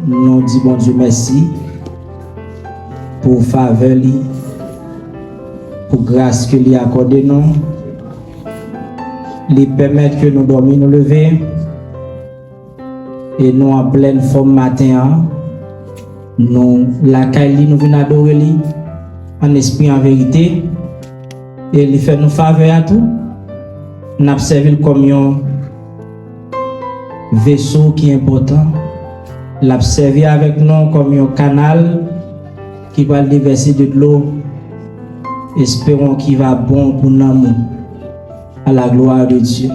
nous disons bon Dieu merci pour faveur, pour grâce que lui accorde nous, lui permettre que nous dormions, nous lever et nous en pleine forme matin, nous l'accueillons, nous venons adorer lui en esprit en vérité et il fait nous faveur à tout. Nous avons servi comme un vaisseau qui est important. L'a servi avec nous comme un canal qui va déverser de l'eau. Espérons qu'il va bon pour nous à la gloire de Dieu.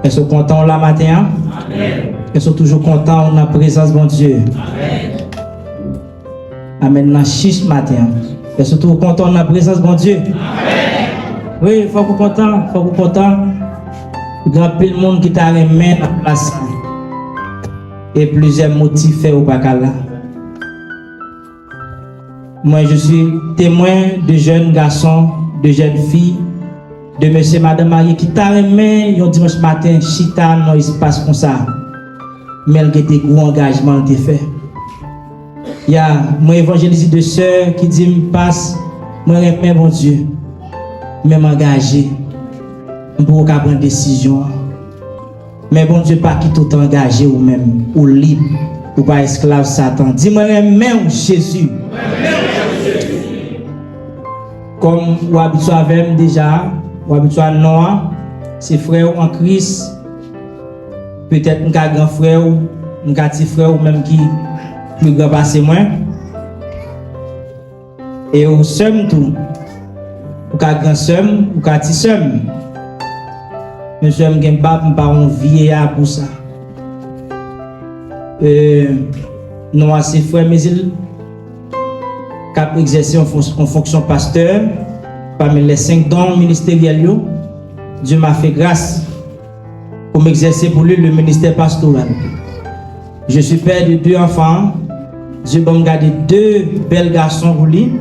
Est-ce que content là matin? Amen. Est-ce que toujours content en la présence de Dieu? Amen. Amen. Dans ce matin. Est-ce que toujours content en la présence de Dieu? Amen. Oui, il faut que content, il faut que content. Il y a plein de monde qui t'a remis à la place. Et plusieurs motifs faits au Bacala. Moi, je suis témoin de jeunes garçons, de jeunes filles, de monsieur et madame Marie qui t'a remis un dimanche matin, chita dans l'espace comme ça. Malgré des gros engagements qui fait. Il y a mon évangéliste de sœur qui dit me passe, moi remets mon Dieu, même engagé pour prendre une décision. Mais bon Dieu pas qui tout engagé ou même ou libre ou pas esclave Satan. Dis-moi remets Jésus. Comme vous habituez avec déjà, vous habituez à Noah, ses frères en Christ. Peut-être un grand frère ou un petit frère ou même qui plus grand passé moins. Et au seum tout, ou grand seum, ou petit seum. Monsieur m'gain pas on vieillard pour ça. Non à ses frères mais il cap exercer en fonction pasteur parmi les 5 dons ministériels. Dieu m'a fait grâce pour m'exercer pour lui le ministère pastoral. Je suis père de 2 enfants. Dieu m'a gardé 2 belles garçons pour lui.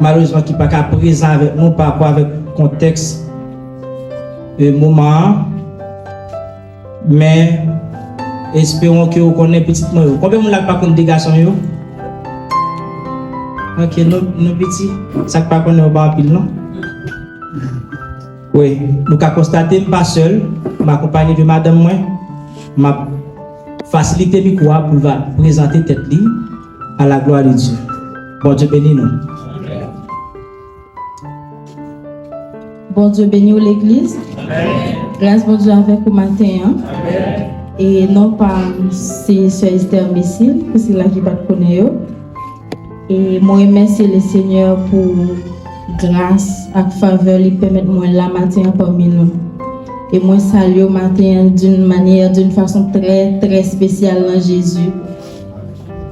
Malheureusement qui pas présent avec nous par rapport avec contexte moment, mais espérons que vous connaissez petit moi. Combien vous n'avez pas connu des garçons yo? Ok, nos petits, ça pas connaît pas pile non? Oui, nous avons constaté pas seul, m'accompagné de madame moi, m'a facilité micro pour présenter tête li à la gloire de Dieu. Bon Dieu bénisse nous. Bon Dieu bénit l'église. Grâce bon Dieu avec vous matin. Amen. Et non pas c'est Sœur Esther Messil, que c'est là qui va te connaître. Et moi remercie le Seigneur pour grâce et faveur qui permet moi la matin parmi nous. Et moi salue au matin d'une façon très très spéciale en Jésus.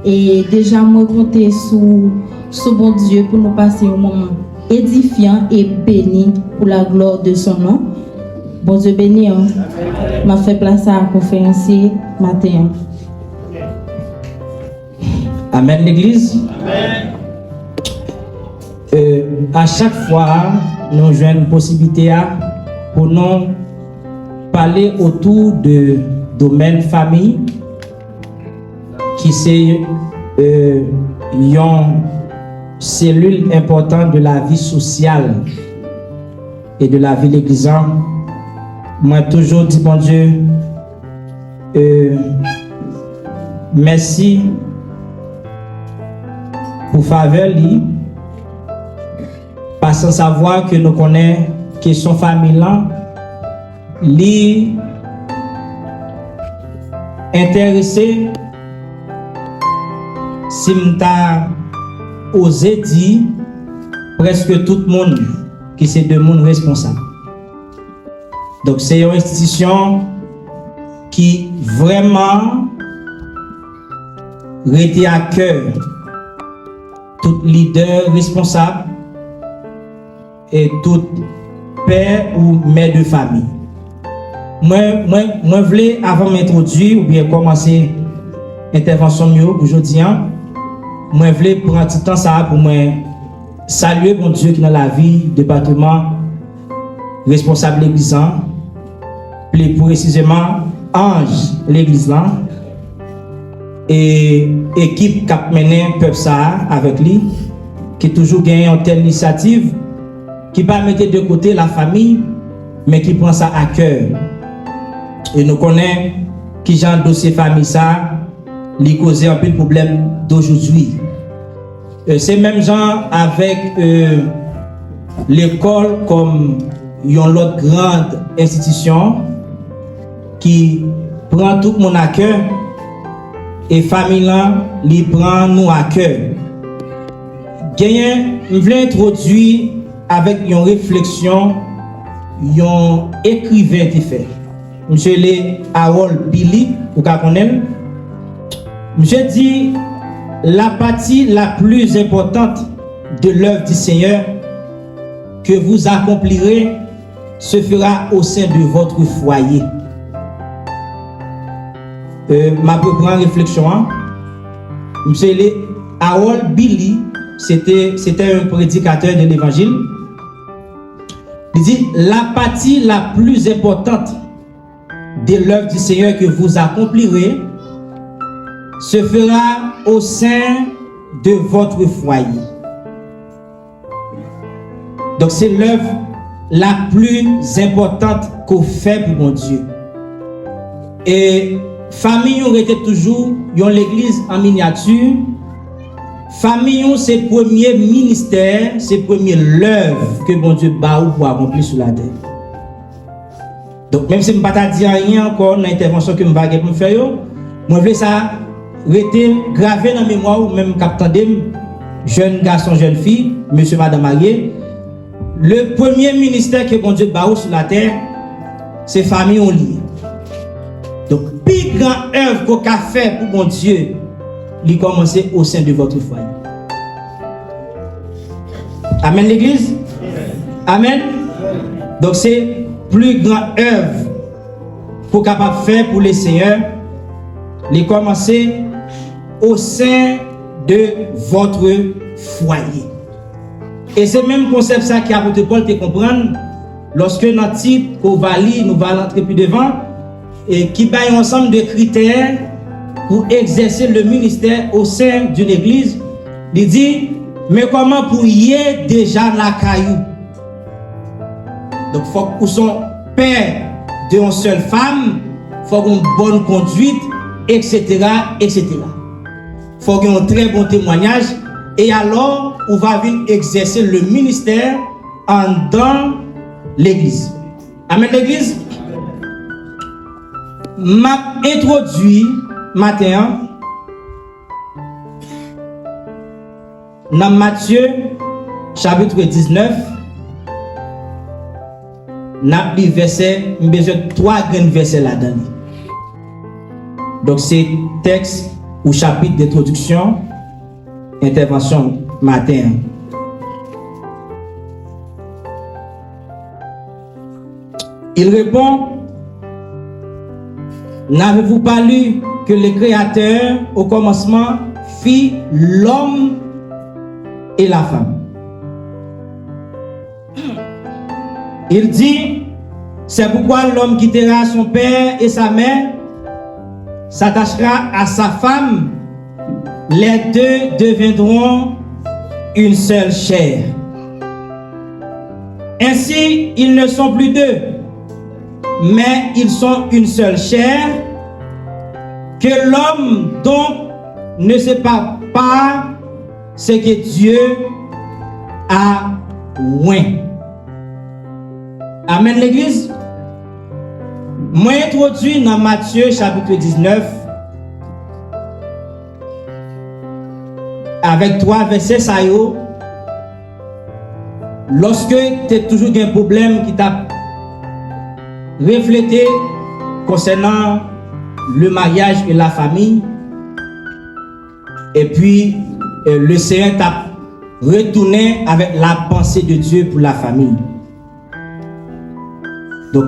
Et déjà moi compter sur bon Dieu pour nous passer un moment édifiant et béni pour la gloire de son nom. Bon Dieu béni, m'a fait place à la conférencier matin. Amen l'église. À chaque fois, nous jouons une possibilité pour nous parler autour de domaine famille qui c'est une cellule importante de la vie sociale et de la vie de l'église. Moi toujours dit bon Dieu merci pour faveur li pas sans savoir que nous connaissons question famille li intéressé si m'ta osé dire presque tout le monde qui c'est de monde responsable. Donc c'est une institution qui vraiment retient à cœur tout leader responsable et tout père ou mère de famille. Moi voulais avant m'introduire ou bien commencer l'intervention pour aujourd'hui, moi voulais prendre un petit temps ça pour moi saluer mon Dieu qui dans la vie département responsable de l'église, plus précisément ange l'église là, et équipe qui a mené peuple ça avec lui, qui toujours gagne une telle initiative, qui pas mettre de côté la famille, mais qui prend ça à cœur. Et nous connaissons qui genre dossier famille ça, lui causer un peu de problème d'aujourd'hui. C'est même gens avec l'école comme une autre grande institution qui prend tout le monde à cœur et famille là, lui prend nous à cœur. Je voulais introduire avec une réflexion, un écrivain qui fait. Monsieur le Harold Billy, vous connaissez. Monsieur dit la partie la plus importante de l'œuvre du Seigneur que vous accomplirez se fera au sein de votre foyer. Ma première réflexion, hein? Monsieur le Harold Billy, c'était un prédicateur de l'évangile. Il dit la partie la plus importante de l'œuvre du Seigneur que vous accomplirez se fera au sein de votre foyer. Donc c'est l'œuvre la plus importante qu'on fait pour mon Dieu. Et famille on était toujours dans l'église en miniature. Famille c'est le premier ministère, c'est le premier l'œuvre que mon Dieu baou pour accomplir sur la terre. Donc même si je ne vais pas dire rien encore dans l'intervention que je vais faire, je veux ça rester gravé dans la mémoire ou même captain jeune garçon, jeune fille, monsieur, madame marié. Le premier ministère que mon Dieu baou sur la terre, c'est famille en ligne. Donc, plus grande œuvre qu'on a fait pour mon Dieu, il commence au sein de votre foyer. Amen l'église? Amen. Donc c'est plus grande œuvre qu'on est capable de faire pour le Seigneur, il commence au sein de votre foyer. Et c'est même concept ça qui a pour Paul te comprendre lorsque notre type qu'on va lire, nous va l'entrer plus devant et qui bat un ensemble de critères pour exercer le ministère au sein d'une église. Il dit mais comment pour y être déjà la caillou? Donc il faut que son père d'une seule femme, il faut une bonne conduite, etc. etc. Il faut qu'il y ait un très bon témoignage. Et alors, on va venir exercer le ministère dans l'église. Amen l'église. M'a introduit matin dans Matthieu chapitre 19. N'a dit verset, besoin de 3 grands versets là-dedans. Donc c'est texte ou chapitre d'introduction. Intervention matin. Il répond: n'avez-vous pas lu que le Créateur au commencement fit l'homme et la femme? Il dit: c'est pourquoi l'homme quittera son père et sa mère, s'attachera à sa femme. Les deux deviendront une seule chair. Ainsi, ils ne sont plus deux, mais ils sont une seule chair. Que l'homme donc ne sépare pas ce que Dieu a oint. Amen l'église. Moi introduit dans Matthieu chapitre 19 avec 3 versets ça yo. Lorsque tu as toujours un problème qui t'a reflété concernant le mariage et la famille, et puis le Seigneur t'a retourné avec la pensée de Dieu pour la famille. Donc,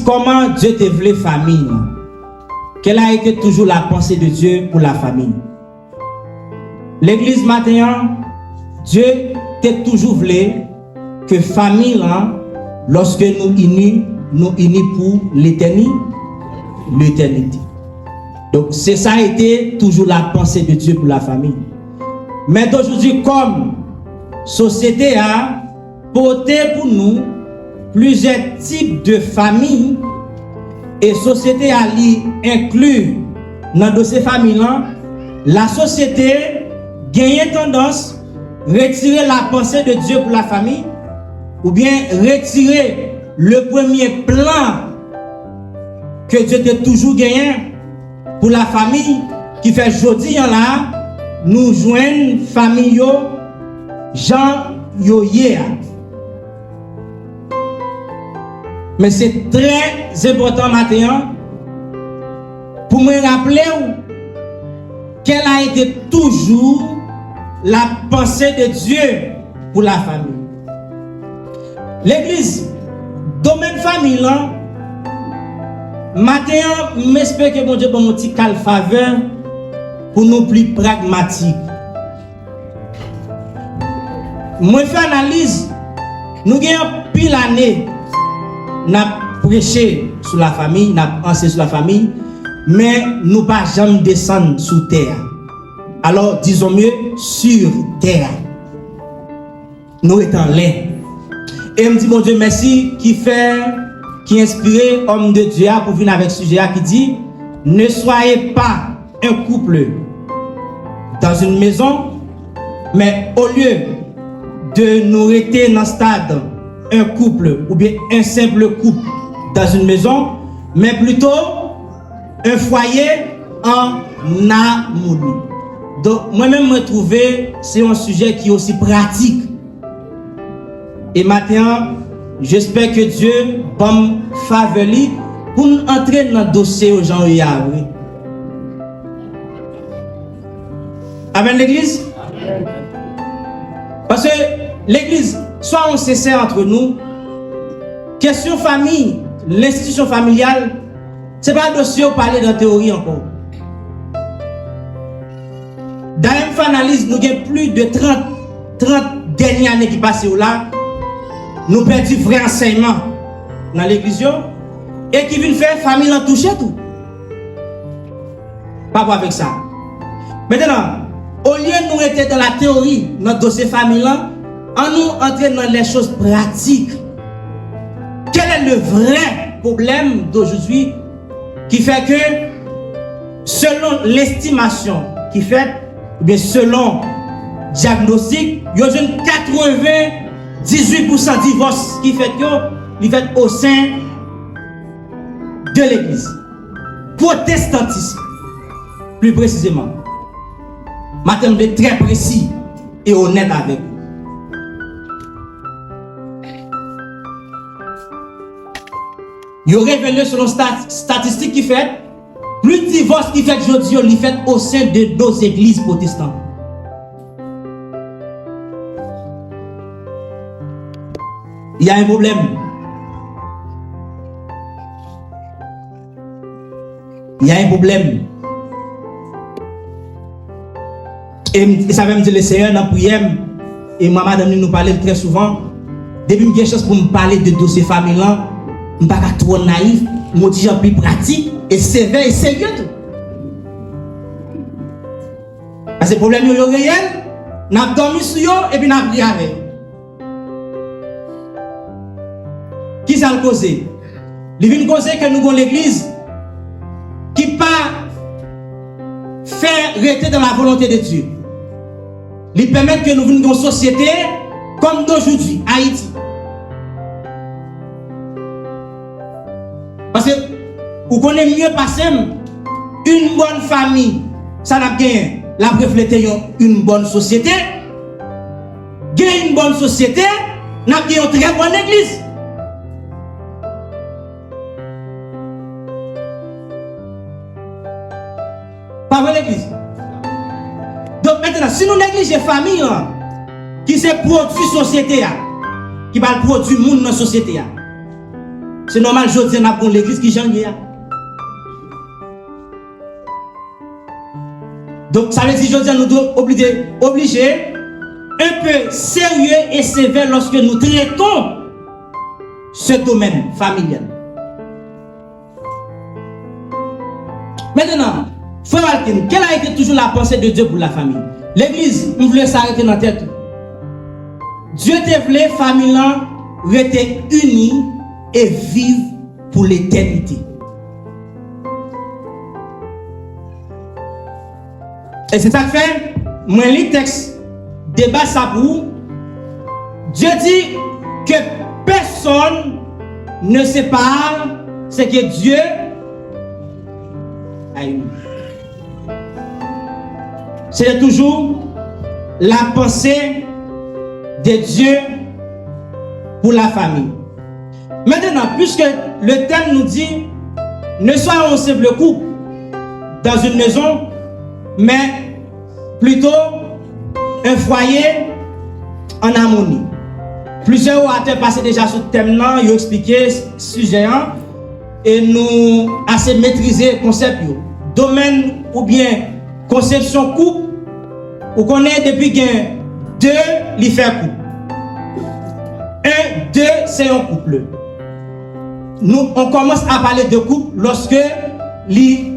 comment Dieu te voulait famille? Quelle a été toujours la pensée de Dieu pour la famille? L'église matin, Dieu t'a toujours voulu que famille, là, lorsque nous unis pour l'éternité. Donc c'est ça a été toujours la pensée de Dieu pour la famille. Mais d'aujourd'hui, comme société a porté pour nous plusieurs types de familles et société a inclus dans ces familles-là, la société gagne tendance à retirer la pensée de Dieu pour la famille ou bien retirer le premier plan que Dieu a toujours gagné pour la famille qui fait aujourd'hui là nous joignent famille Jean Yoye. Mais c'est très important maintenant pour me rappeler quelle a été toujours la pensée de Dieu pour la famille. L'église, domaine famille là, maintenant, j'espère que mon Dieu bon petit cal faveur pour nous plus pragmatiques. Moi fais analyse, nous gagnons pile année, n'a prêché sur la famille, n'a pensé sur la famille, mais nous pas jamais descendre sous terre. Alors disons mieux sur terre. Nous étant là. Et me dit mon Dieu merci qui inspiré homme de Dieu pour venir avec ce sujet qui dit ne soyez pas un couple dans une maison, mais au lieu de nous rester dans le stade un couple ou bien un simple couple dans une maison, mais plutôt un foyer en harmonie. Donc moi-même me trouver c'est un sujet qui est aussi pratique. Et maintenant j'espère que Dieu va me favoriser pour nous entrer dans le dossier aux gens Yahweh. Amen l'église? Amen. Parce que l'église, soit on sincère entre nous, question famille, l'institution familiale, ce n'est pas un dossier où parler de la théorie encore. Dans une analyse, nous avons plus de 30 dernières années qui passent là. Nous perdons vrai enseignement dans l'église et qui vient faire famille en toucher tout. Pas pour avec ça. Maintenant, au lieu de nous être dans la théorie, notre dossier famille, en nous entrer dans les choses pratiques. Quel est le vrai problème d'aujourd'hui qui fait que, selon l'estimation qui fait, ou bien selon le diagnostic, il y a 98% de divorce qui fait que il fait au sein de l'église. Protestantisme, plus précisément. Maintenant, je suis très précis et honnête avec vous. Il y a révélé selon statistiques qui fait, plus de divorces qui fait aujourd'hui, il fait au sein de nos églises protestantes. Il y a un problème. Il y a un problème. Et ça va me dire le Seigneur dans la prière. Et madame nous parle très souvent. Depuis que j'ai chance pour me parler de dossier familial, je ne suis pas trop naïf, je suis plus pratique et sévère et sérieux. Parce que le problème est réel, nous avons dormi sur eux et puis nous avons prié avec. Qui ça le cause? Il vient causer que nous avons l'église qui pas faire rester dans la volonté de Dieu. Il permet que nous venions dans une société comme d'aujourd'hui, Haïti. Parce que vous connaissez mieux passer une bonne famille, ça n'a gagné. La refléter une bonne société. Gagner une bonne société, n'a gagné une très bonne église. Pas vraie l'église. Donc maintenant, si nous négligeons la famille, qui se produit société, qui va produire le monde dans la société, c'est normal, je dis, nous l'église qui j'en ai. Donc ça veut dire, je dis, nous devons obliger un peu sérieux et sévère lorsque nous traitons ce domaine familial. Maintenant, Frère Alkin, quelle a été toujours la pensée de Dieu pour la famille? L'église, on voulait s'arrêter dans la tête. Dieu te voulait, famille, rester unie et vivre pour l'éternité. Et c'est ça que fait, moi, lis le texte, débat ça pour Dieu dit que personne ne sépare ce que Dieu a eu. C'est toujours la pensée de Dieu pour la famille. Maintenant, puisque le thème nous dit ne soyons un simple couple dans une maison, mais plutôt un foyer en harmonie. Plusieurs orateurs passés déjà sur le thème-là, ils ont expliqué ce sujet et nous assez maîtriser le concept. Domaine ou bien conception couple, vous connaissez depuis que deux, ils font couple. Un, deux, c'est un couple. Nous, on commence à parler de couple lorsque les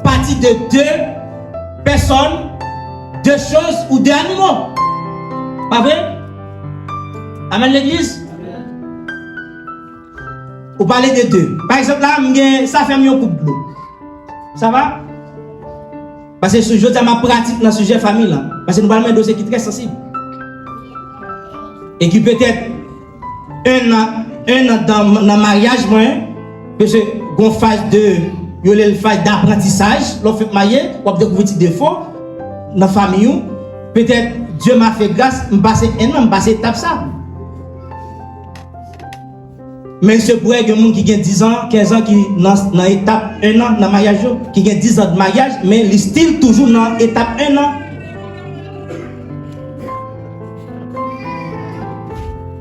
parties de deux personnes, deux choses ou deux animaux. Pas vrai? Amen l'église? Vous parlez de deux. Par exemple, là, ça fait un couple bleu. Ça va? Parce que je dis à ma pratique dans le sujet famille. Là. Parce que nous parlons d'un dossier qui est très sensible. Et qui peut être un an dans le mariage, parce que qu'on phase de phase d'apprentissage, l'on fait marier, on découvrir des défauts dans la famille. Peut-être Dieu m'a fait grâce, je passe un an, je passe étape ça. Mais ce pourrait que gens qui a 10 ans, 15 ans, qui dans l'étape 1 an dans le mariage, qui a 10 ans de mariage, mais ils style toujours dans l'étape 1 an.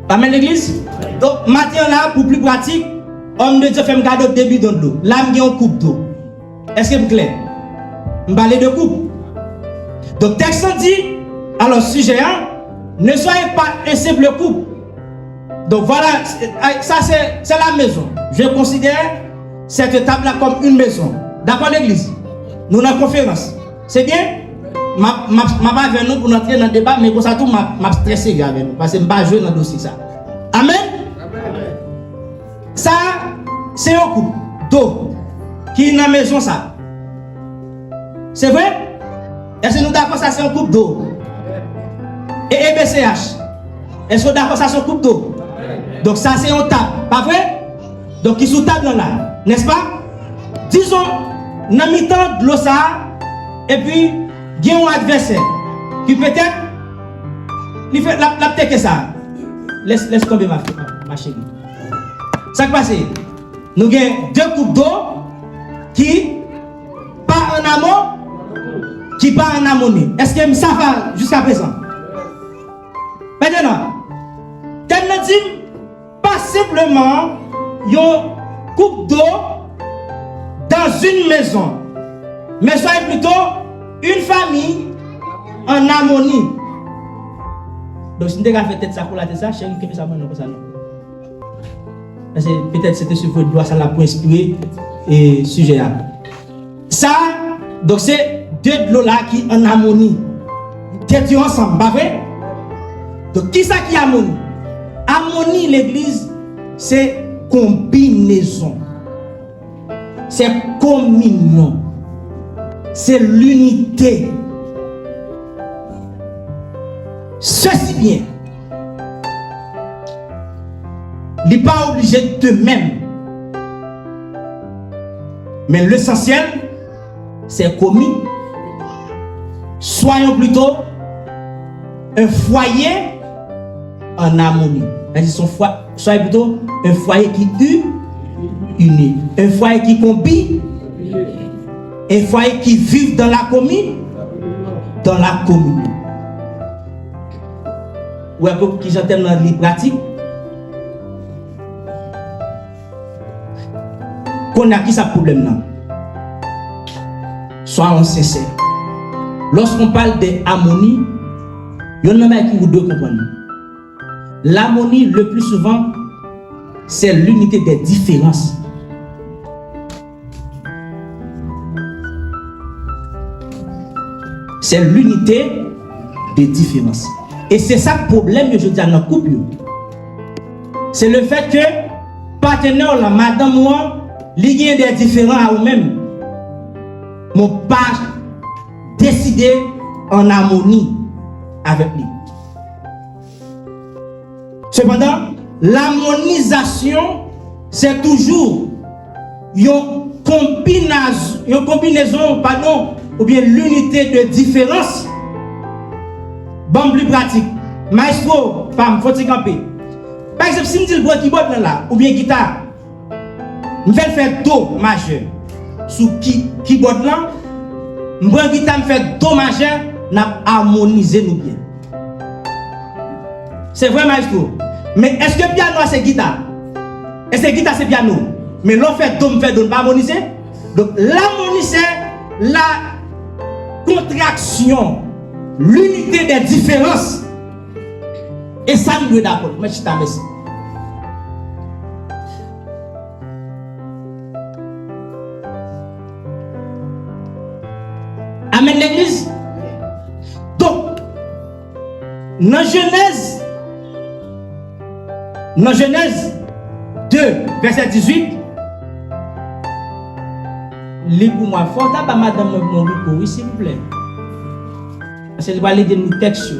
Amen l'église? Donc, maintenant là, pour plus pratique, homme de Dieu fait un cadeau de début dans l'eau. Là, je un coupe d'eau. Est-ce que vous clair? Je parle de coupe. Donc, texte dit, alors, sujet, ne soyez pas un simple couple. Donc voilà, ça c'est la maison. Je considère cette table-là comme une maison. D'accord l'église? Nous avons conférence. C'est bien? Je ne vais pas avec nous pour entrer dans le débat, mais pour ça tout, je vais stresser avec nous. Parce que je ne vais pas jouer dans le dossier. Ça. Amen? Ça, c'est un couple d'eau qui est dans la maison. Ça. C'est vrai? Est-ce que nous d'accord ça c'est un couple d'eau? Et EBCH? Est-ce que nous d'accord ça c'est un couple d'eau? Donc ça c'est un table, pas vrai? Donc ils sont table là, n'est-ce pas? Disons, dans mi-temps de l'eau ça, et puis il y a un adversaire qui peut-être il fait la tête que ça. Laisse tomber ma chérie. Ça qui passe, nous avons deux coupes d'eau qui pas en amont, qui pas en harmonie. Est-ce que ça va jusqu'à présent? Maintenant, tellement dit, pas simplement une coupe d'eau dans une maison, mais soyez plutôt une famille en harmonie. Donc, si vous avez fait ça pour la tête, ça, chérie, que ça comme ça. Parce que peut-être c'était sur votre doigt, ça l'a pour inspirer et sujet. Ça, donc c'est deux de l'eau là qui en harmonie. Qui ensemble, pas vrai? Donc, qui ça qui est harmonie? Harmonie, l'église, c'est combinaison. C'est communion. C'est l'unité. Ceci bien. Il n'est pas obligé de même. Mais l'essentiel, c'est commun. Soyons plutôt un foyer en harmonie. Soyez plutôt un foyer qui uni, un foyer qui combine, un foyer qui vit dans la commune, dans la commune. Ou un peu qui j'entends dans les pratiques. Qu'on a qui ça problème là? Soyons sincères. Lorsqu'on parle de harmonie, il y en a qui vous devez comprendre. L'harmonie, le plus souvent, c'est l'unité des différences. c'est l'unité de différence. Et c'est ça le problème que je dis dans le couple. C'est le fait que partenaire, la madame, moi, il y a des différents à eux-mêmes. Mon pas décidé en harmonie avec lui. Cependant, l'harmonisation, c'est toujours une combinaison, ou bien l'unité de différence. Bon, plus pratique. Maestro, femme, faut-il camper. Par exemple, si je dis le keyboard là, ou bien guitare, je vais faire Do majeur. Sous keyboard là, je vais guitare, je fais Do majeur, nous harmoniser nous bien. C'est vrai, maestro. Mais est-ce que piano c'est guitare? Est-ce que guitare c'est piano? Mais l'on fait Do, on fait Do, on pas harmoniser. Donc l'harmonie c'est la contraction, l'unité des différences. Et ça nous est d'accord. Merci. Amen l'église. Donc, dans Genèse 2, verset 18, lis pour moi, faut pas madame mon micro, s'il vous plaît. Parce qu'il va lire nous texte.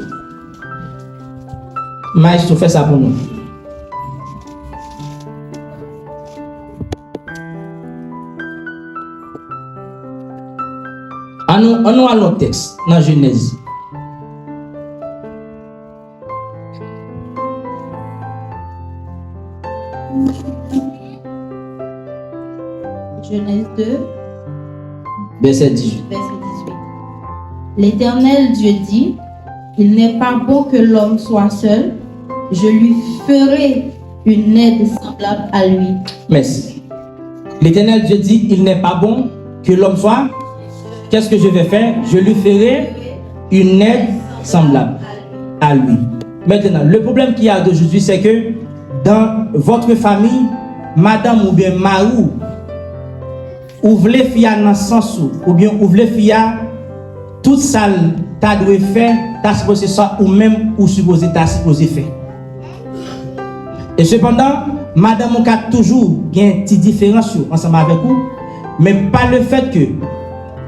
Maestro fait ça pour nous. On a l'autre texte dans Genèse. Genèse 2, verset 18. L'Éternel Dieu dit, il n'est pas bon que l'homme soit seul, je lui ferai une aide semblable à lui. Merci. L'Éternel Dieu dit, il n'est pas bon que l'homme soit. Qu'est-ce que je vais faire? Je lui ferai une aide semblable à lui. Maintenant, le problème qu'il y a d'aujourd'hui, c'est que dans votre famille, madame ou bien marou, ou voulez faire dans le sens ou bien ou voulez faire tout ça, tu dois faire, tu supposé ça ou même ou supposé tu supposé faire. Et cependant, madame on a toujours une petite différence ensemble avec vous, mais pas le fait que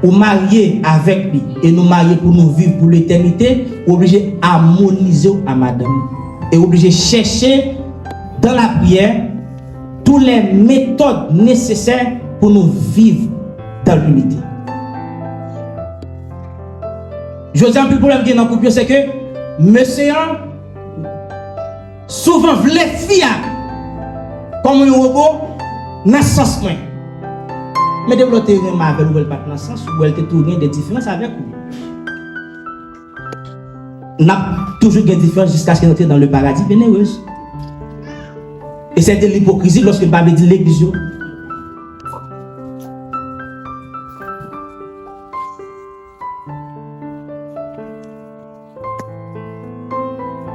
ou marier avec lui et nous marier pour nous vivre pour l'éternité, obligé harmoniser à madame et obligé chercher dans la prière toutes les méthodes nécessaires pour nous vivre dans l'unité. Je dis un peu le problème qui est dans le couple, c'est que monsieur souvent voulait fier comme un robot dans ce sens. Mais de l'autre côté, avec vous, elle pas dans le sens où elle a toujours des différences avec vous. On a toujours des différences jusqu'à ce qu'elle entre dans le paradis bienheureux. Et c'est de l'hypocrisie lorsque le Bible dit l'église.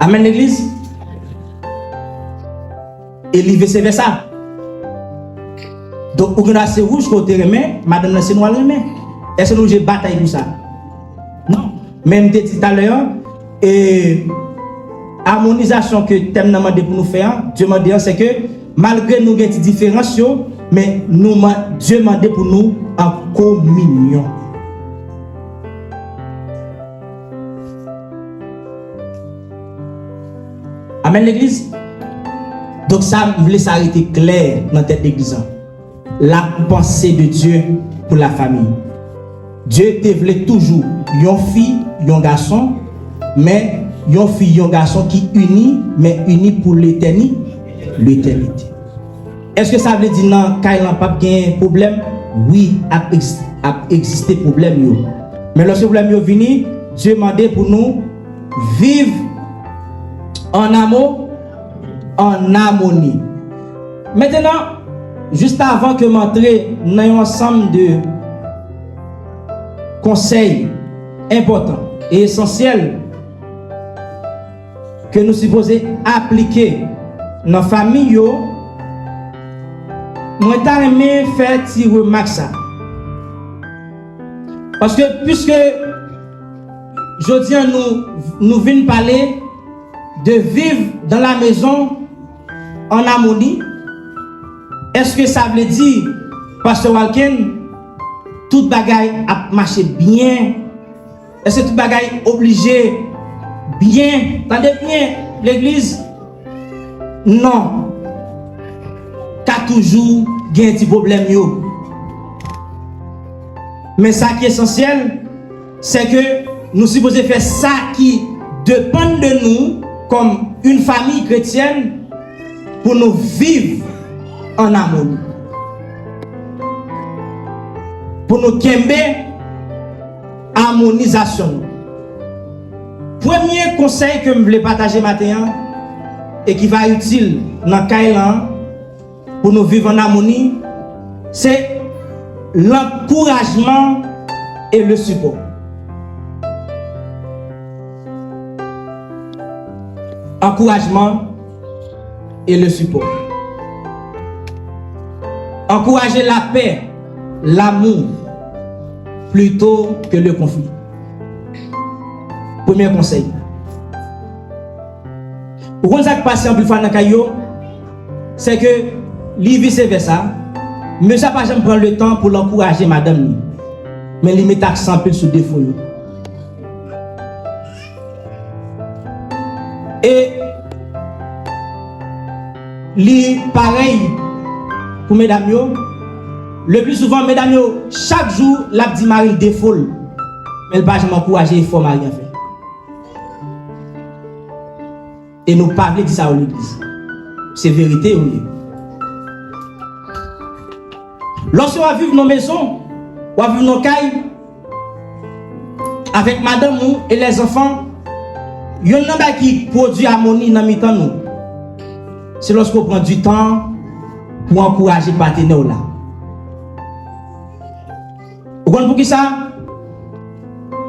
Amen l'église. Et vice versa. Donc, vous avez rouge côté remet, madame c'est noir remet. Est-ce que nous j'ai bataille pour ça? Non. Même dit tout à l'heure, et harmonisation que thème n'a demandé pour nous faire, Dieu m'a dit c'est que malgré nos différences, mais Dieu m'a demandé pour nous en communion. Amen l'église. Donc ça, je voulais s'arrêter clair dans tête d'église. La pensée de Dieu pour la famille. Dieu te voulait toujours une fille, un garçon, mais une fille, un garçon qui unit, mais unis pour l'éternité. Est-ce que ça veut dire non, quand il n'a pas de problème? Oui, il a existé problème. Mais lorsque le problème est venu, Dieu m'a demandé pour nous vivre en amour, en harmonie. Maintenant, juste avant que m'entrer dans un ensemble de conseils importants et essentiels que nous supposons appliquer dans la famille, moi j'ai faire une remarque ça. Parce que puisque je dis nous venons parler de vivre dans la maison en harmonie. Est-ce que ça veut dire, Pasteur Walken, toute bagaille a marché bien? Est-ce que toute bagaille obligé bien? Attendez bien, l'église? Non. Qu'a toujours un petit problème. Mais ça qui est essentiel, c'est que nous sommes supposés faire ça qui dépend de nous comme une famille chrétienne pour nous vivre en harmonie. Pour nous kembe harmonisation. Premier conseil que je voulais partager maintenant et qui va être utile dans Kailan pour nous vivre en harmonie, c'est l'encouragement et le support. Encouragement et le support. Encourager la paix, l'amour, plutôt que le conflit. Premier conseil. Pour qu'on s'est passé en plus dans Kayo, c'est que vice versa, mais ça pas jamais prendre le temps pour l'encourager madame, mais il met accent plus sur défaut. Et li pareil pour mesdames, le plus souvent mesdames, chaque jour la dit Marie défaut, mais elle pas jamais encourager il faut Marie faire. Et nous pas dire ça à l'église. C'est vérité oui. Lorsque on vivre dans nos maisons, on vivre dans nos cailles avec madame et les enfants, il y a un qui produit harmonie dans mi-temps nous. C'est lorsqu'on prend du temps pour encourager les partenaires là. Vous comprenez pour qui ça?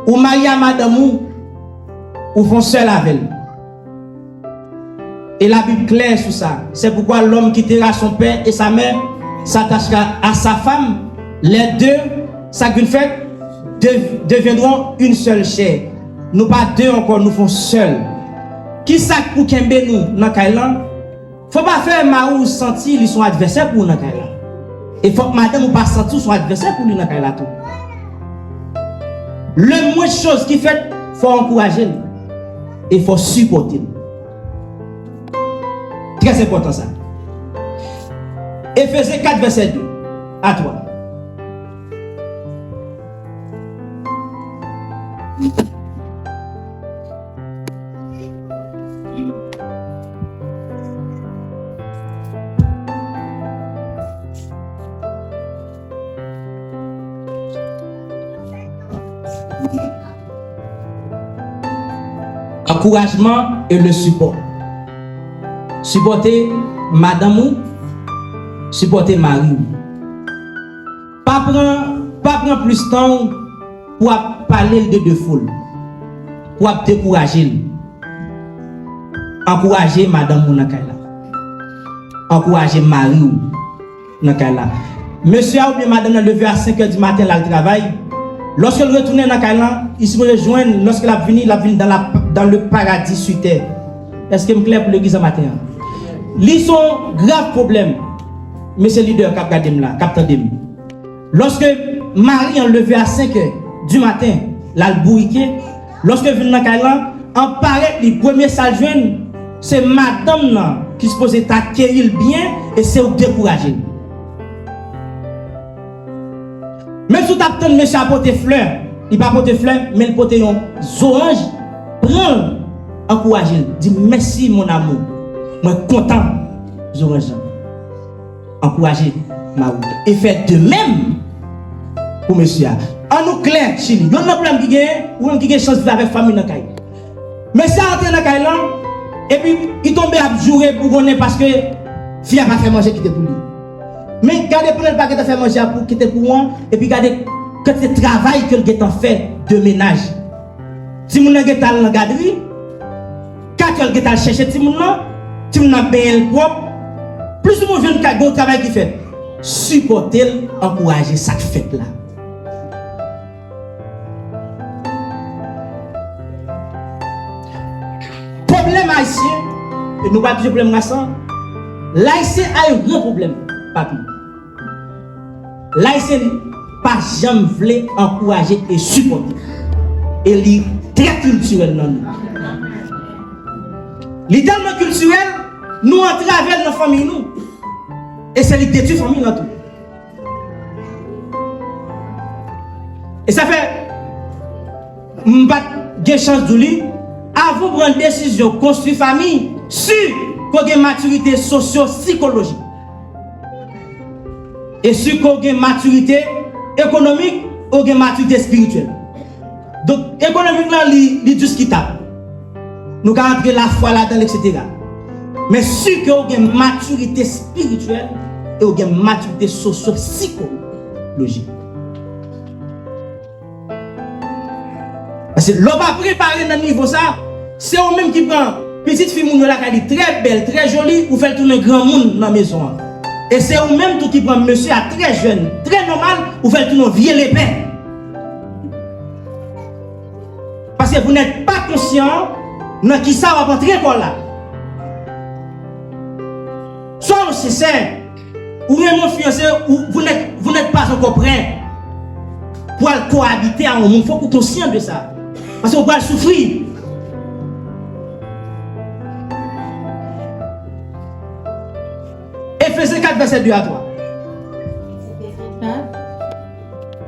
Ou marié à madame ou font seul avec elle. Et la Bible claire sur ça. C'est pourquoi l'homme quittera son père et sa mère, s'attachera à sa femme. Les deux, ça qu'une fait, deviendront une seule chair. Nous pas deux encore, nous font seul. Qui ça pour kembe nous dans Kailan? Faut pas faire Maou sentir ils sont adversaires pour nous dans Kailan. Et faut que madame ou pas sentir son adversaire pour lui dans Kailan tout. Le moins de choses qui fait, faut encourager et faut supporter. Très important ça. Éphésiens 4 verset 2. À toi. Encouragement et le support. Supporter madame ou supporter mari. Pas prendre plus de temps pour parler de deux foules. Pour décourager. Encourager madame ou nakala. Encourager mari ou nakala. Monsieur ou bien madame a levé à 5h du matin là le travail. Lorsqu'elle retourne dans Kailan, il se rejoint lorsqu'elle a venu dans le paradis sur terre. Est-ce que je me clair pour l'église ce matin? Ils sont graves problèmes. Monsieur leader, cap gadem là, cap tandem. Lorsque Marie enlevé à 5h du matin, là le bourriquet, lorsque vient dans Kailan, en paraît les premiers saljouen, c'est madame là qui se pose t'accueillir bien et c'est au décourager. Même si tu as obtenu monsieur à porter fleurs, il ne pas porter fleurs, mais il porte un orange, prends, encourage-le, dis merci mon amour, moi content, orange. Encouragez ma route. Et faites de même pour monsieur. En nous clair, Chili, il y a un problème qui gagne, ou qui gagne chance de vivre avec famille dans la caille. Mais ça entre dans la caille là, et puis il tombe à jouer pour qu'on ait parce que fille a pas fait manger qui était pour lui. Mais gardez pour ne pas faire manger pour quitter pour moi et puis gardez que c'est travail que le a fait de ménage. Si vous n'avez pas la garderie, quand vous avez cherché si vous n'avez payé le propre, plus vous avez un travail qui fait. Supporter, encourager ça fait là. problème haïtien, et nous pas de problème racial, l'haïtien a un grand problème, papi. L'haïtien pas jamais voulu encourager et supporter. Et il est très culturel dans nous. Il est tellement culturel, nous en travers dans la famille nous. Et c'est le détruit la famille dans tout. Et ça fait, je n'ai pas de chance de lui, avant de prendre une décision, construire famille, sur qu'on ait une maturité socio-psychologique. Et sur qu'on ait une maturité économique, ou une maturité spirituelle. Donc, économiquement, il est discutable. Nous avons rentré la foi là-dedans, etc. Mais sur qu'on ait une maturité spirituelle, et une maturité socio-psychologique. Parce que l'on va préparer dans le niveau ça, c'est eux-mêmes qui prend petite fille moun la qui très belle, très jolie, ou fait tourner grand monde dans la maison. Et c'est eux-mêmes qui prend monsieur à très jeune, très normal, ou fait tourner vieux l'épée. Parce que vous n'êtes pas conscient dans qui ça va rentrer encore là. Soit c'est sincère, ou même fiancé, ou vous n'êtes pas encore prêt pour cohabiter à un monde. Il faut que vous soyez conscient de ça. Parce que vous allez souffrir. Éphésiens 4, verset 2 à 3. Éphésiens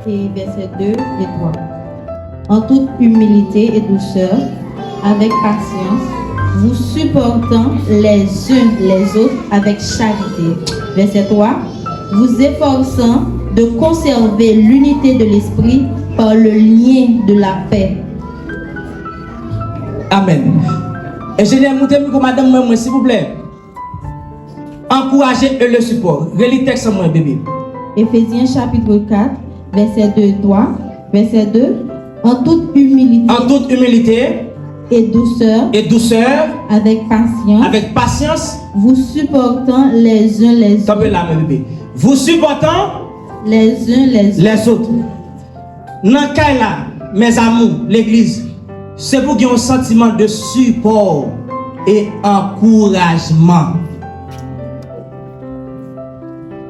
4 et verset 2 et 3. En toute humilité et douceur, avec patience, vous supportant les uns les autres avec charité. Verset 3. Vous efforçant de conserver l'unité de l'esprit par le lien de la paix. Amen. Ingénieur Moutemiko, madame, moi, s'il vous plaît. Encouragez et le support. Relis le texte à moi, bébé. Éphésiens chapitre 4, verset 2 et 3. Verset 2. En toute humilité et douceur, avec patience, vous supportant les uns les autres. Là, bébé. Vous supportant les uns les autres. Dans le cas là, mes amours, l'église, c'est pour qu'il y ait un sentiment de support et encouragement.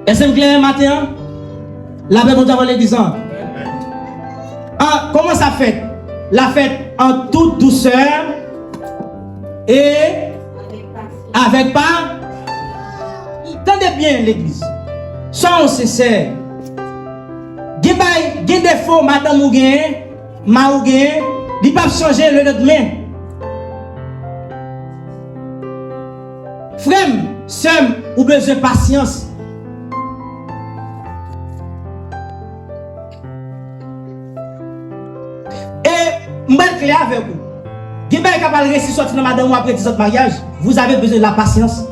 Est-ce que clair matin? La paix de l'église. Comment ça fait? La fête en toute douceur et avec pas. Tendez bien l'église. Soyons sincères. Il y a des défauts, madame ou gen, ma ou gen, ils peuvent changer le lendemain. Frère, sœur, ou besoin de patience. Et, je vais être clair avec vous. Si vous êtes capable de réussir sortir de madame ou après 10 ans de mariage, vous avez besoin de la patience.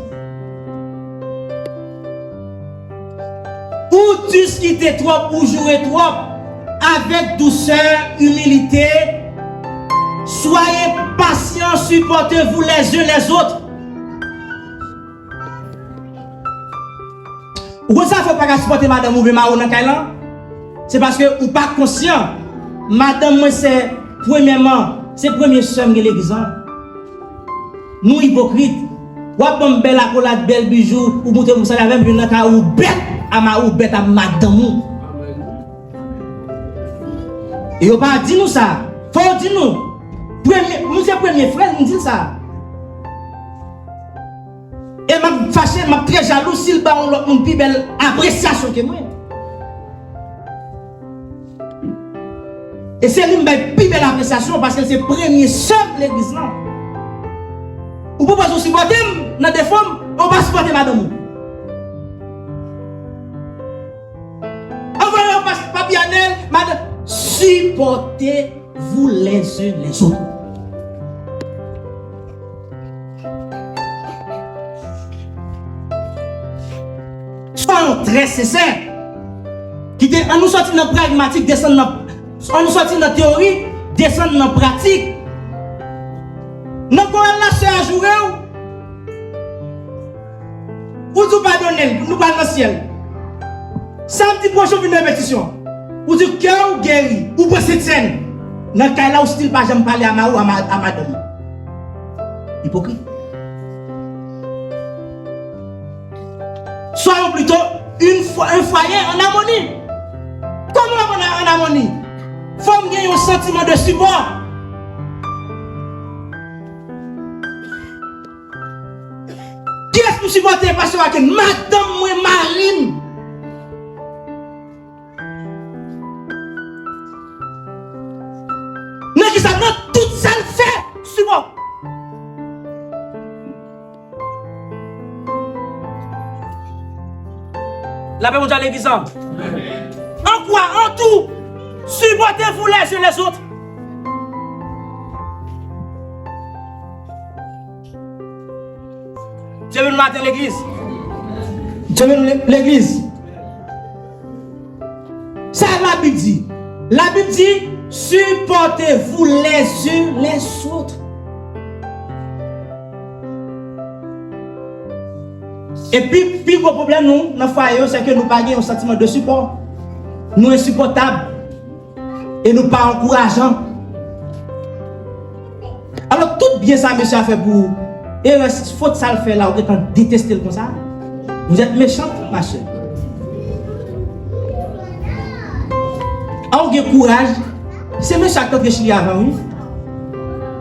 Ou discuter trop, ou jouer trop, avec douceur, humilité, soyez patients, supportez-vous les uns les autres. Ou ça, il ne faut pas supporter madame ou bien ma ou dans Kailan. C'est parce que vous n'êtes pas conscient. Madame, moi, c'est premièrement, c'est premier somme de l'église. Nous, hypocrites, ou avez belle accolade, belle bijou, ou montez vous ça même une naka ou bête à ma ou bête à madame. Et vous pas dit nous ça. Faut dire nous. Nous c'est premier frère, nous dit ça. Et m'a fâché, m'a très jaloux s'il ba on l'autre plus belle appréciation que moi. Et c'est lui qui plus belle appréciation parce que c'est premier seul de l'église là. Ou pouvez pas supporter dans des femmes, on va supporter madame. Envoyez Papianel, madame, supportez-vous les uns les autres. Soyons très sincères. On nous sortit dans la pragmatique, descendre on nous sortit dans la théorie, descendre dans la pratique. Nous avons la soeur à jouer. Ou nous pardonnez, nous parlons dans le ciel. Samedi prochain, une répétition. Ou du cœur ou guéri, ou pour cette scène. Dans le cas là où style pas jamais parler à ma ou à madame. hypocrite. Soyons plutôt un foyer en harmonie. Comment on est en harmonie? Il faut gagner un sentiment de support. Qui est-ce que vous supportez, pasteur Aken? Madame moi Marine. Mais qui ça non, tout ça le fait, support. La paix mondiale l'église. En quoi? En tout. Supportez-vous les uns les autres. Dieu veut nous mater l'église. Dieu veut nous l'église. Ça la Bible dit. La Bible dit, supportez-vous les uns les autres. Et puis, le problème, nous, dans le foyer, c'est que nous n'avons pas un sentiment de support. Nous sommes insupportables. Et nous ne sommes pas encourageants. Alors, tout bien ça, monsieur, a fait pour vous. Et il faut que ça le fait là, vous êtes détesté comme ça. Vous êtes méchante, ma chère. Alors, vous avez courage. C'est monsieur qui a fait avant, oui.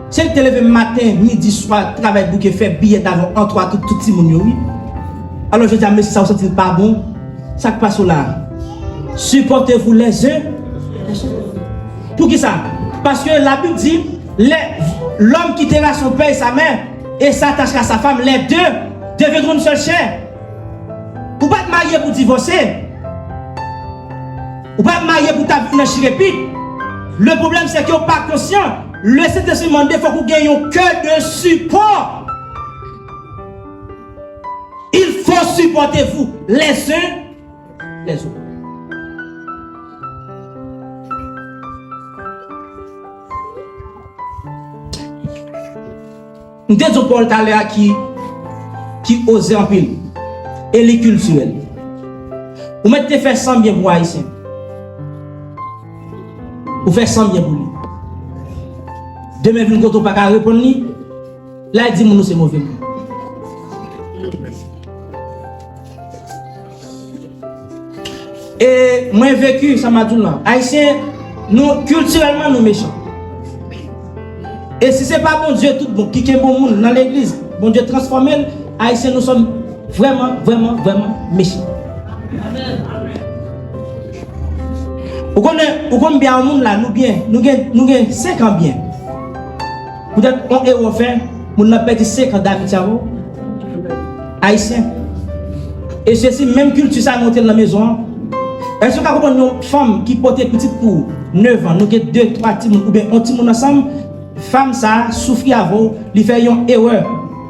C'est le téléphone matin, midi, soir, travail bouquet, fait billet d'avant, en trois, tout le monde, oui. Alors je dis à monsieur, ça vous sent pas bon? Ça qui passe là. Supportez-vous les uns. Pour qui ça? Parce que la Bible dit, l'homme quittera son père et sa mère et s'attachera à sa femme. Les deux deviendront une seule chair. Vous ne pouvez pas te marier pour divorcer. Vous ne pouvez pas te marier pour ta vie dans chirépite. Le problème c'est que vous n'êtes pas conscient. Le Saint-Esprit demande, il faut que vous gagniez un cœur de support. Il faut supporter vous les uns les autres. Nous disons Paul Taléa qui osait en pile. Et les culturels. Vous mettez faire 100 bien pour Haïtien. Vous faites 100 bien pour lui. Demain, vous ne pouvez pas répondre. Là, il dit que c'est mauvais. Et moi, j'ai vécu, ça m'a dit là. Haïtiens, nous, culturellement, nous méchants. Et si ce n'est pas bon Dieu, tout bon, qui est bon monde dans l'église, bon Dieu transformé, Haïtiens, nous sommes vraiment, vraiment, vraiment méchants. Vous connaissez bien le monde là, nous avons 5 ans bien. Peut-être on est offert, nous avons perdu 5 ans d'habitude Haïtiens. Et ceci, même culture, ça a monté dans la maison. Est-ce que vous comprenez une femme qui porte petite pour 9 ans, nous avons 2, 3 petits ou bien un petit monde ensemble, femme ça souffre avant, il fait une erreur.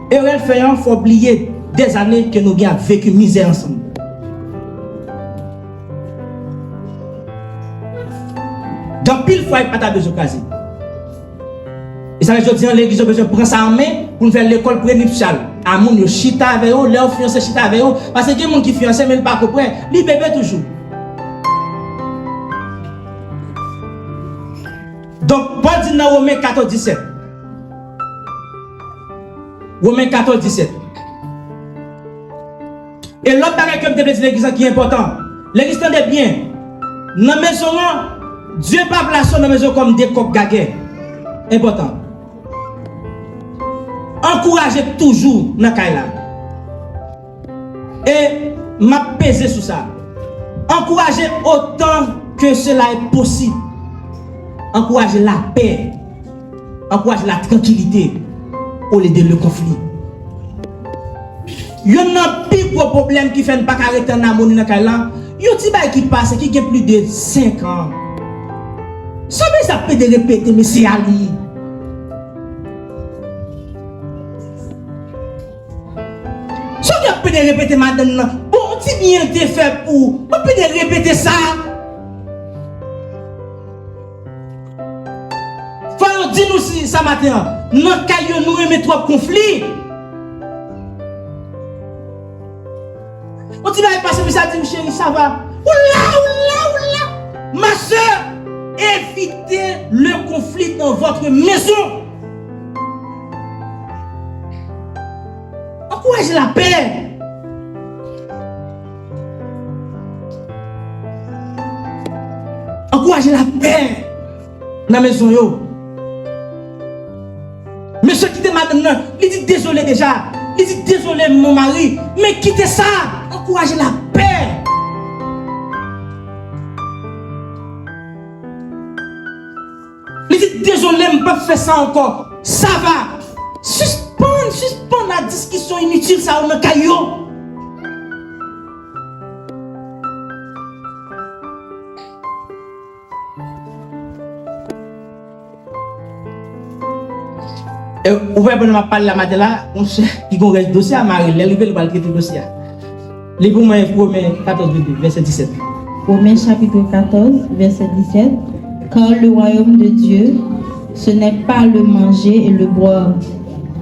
Erreur fait il faut oublier des années que nous avons vécu misère ensemble. Dans pile fois, il n'y a pas besoin de caser. Et ça, je dis, l'église a besoin de prendre ça en main pour nous faire l'école prénuptiale. À mon yo chita avec eux, leur fiancé chita avec eux, parce que il y a des gens qui fiancé, mais ils ne pas comprendre, ils bébé toujours. Donc, Paul dit dans Romains 14, 17. Romains 14, 17. Et l'autre bagage comme de l'église qui est important. L'église est bien. Dans la maison, Dieu n'a pas placé dans la maison comme des coqs gaguets. Important. Encouragez toujours dans Kaila. Et m'a pesé sur ça. Encouragez autant que cela est possible. Encouragez la paix. Encouragez la tranquillité au lieu de le conflit. Il y a un plus gros problème qui fait ne pas arrêter en harmonie dans Kaila. Il y a un petit bail qui passe qui a plus de 5 ans. Ça peut de répéter, mais c'est Ali. Ça peut de répéter madame. Bon, si bien te fait pour. On peut de répéter ça. Faut dire nous si ça matin. Dans caillou nous aimons trop conflit. On dit va passer mais ça dit chérie ça va. Oula. Ma soeur, évitez le conflit dans votre maison. Encouragez la paix. Encouragez la paix dans la maison. Yo. Monsieur quittez madame, il dit désolé déjà. Il dit désolé mon mari. Mais quittez ça. Encouragez la paix. Il dit désolé, je ne peux pas faire ça encore. Ça va. Suspends la discussion inutile, ça va me caillou. Et vous voyez, on m'a parlé la matin là, on sait qu'il y a un dossier à Marie, il va le traiter le dossier. Les Romains 14, verset 17. Romains chapitre 14, verset 17. Car le royaume de Dieu, ce n'est pas le manger et le boire,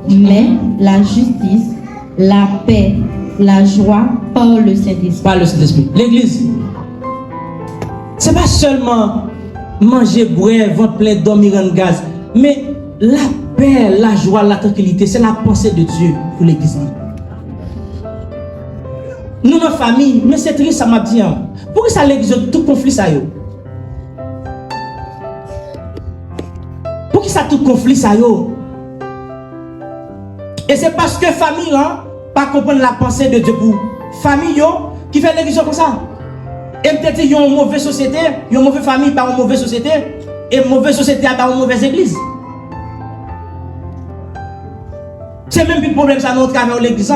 mais la justice, la paix, la joie par le Saint-Esprit. Par le Saint-Esprit. L'église, ce n'est pas seulement manger, boire, ventre plein, dormir en gaz, mais la paix, la joie, la tranquillité, c'est la pensée de Dieu pour l'église. Nous, nos familles, mais c'est triste, ça m'a dit. Pourquoi ça l'église, tout conflit, ça y est? Pourquoi ça tout conflit, ça y est? Et c'est parce que famille, pas comprendre la pensée de Dieu pour famille, qui fait l'église comme ça. Et peut-être qu'ils ont une mauvaise société, ils ont une mauvaise famille, pas une mauvaise société, et une mauvaise société, pas une mauvaise église. C'est même plus le problème, ça, notre cas, l'église.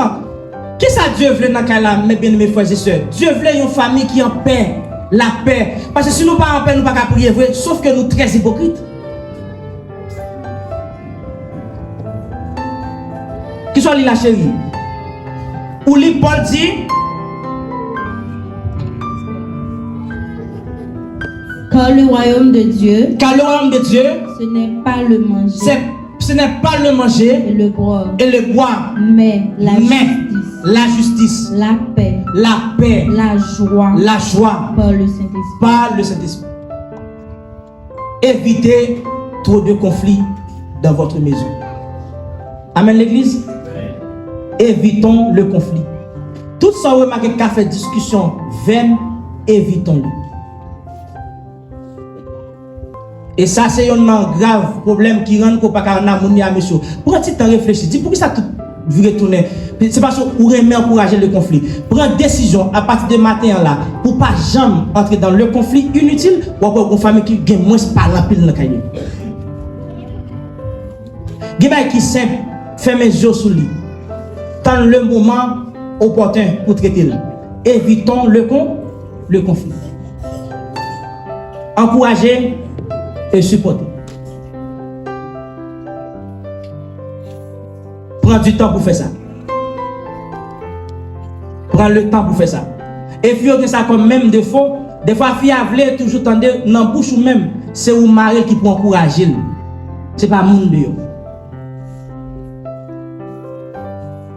Qui ça Dieu veut dans le cas là, mes bien-aimés frères et sœurs? Dieu veut une famille qui est en paix, la paix. Parce que si nous ne sommes pas en paix, nous ne pouvons pas prier, sauf que nous sommes très hypocrites. Qui soit la chérie? Ou li Paul dit, car le royaume de Dieu, ce n'est pas le manger. Ce n'est pas le manger et le boire, mais la justice, la paix, la joie par le Saint-Esprit. Évitez trop de conflits dans votre maison. Amen l'église. Évitons le conflit. Tout ça, vous remarquez qu'à faire discussion vaine, évitons-le. Et ça, c'est un grave problème qui rend qu'on pas en harmonie à monsieur. Prends un petit temps réfléchir. Dis pourquoi ça tout retourner. C'est parce que vous aimez encourager le conflit. Prends décision à partir de matin là pour pas jamais entrer dans le conflit inutile ou encore une famille qui gagne moins par la pile dans le cahier. Geba qui simple, fermez les yeux sur lui. Tant le moment opportun pour traiter. Évitons le conflit. Encourager et supporter. Prends du temps pour faire ça. Prends le temps pour faire ça. Et puis, on a ça comme même défaut. Des fois, fille a voulu toujours tendre dans la bouche ou même, c'est au mari qui peut encourager. Ce n'est pas mon Dieu.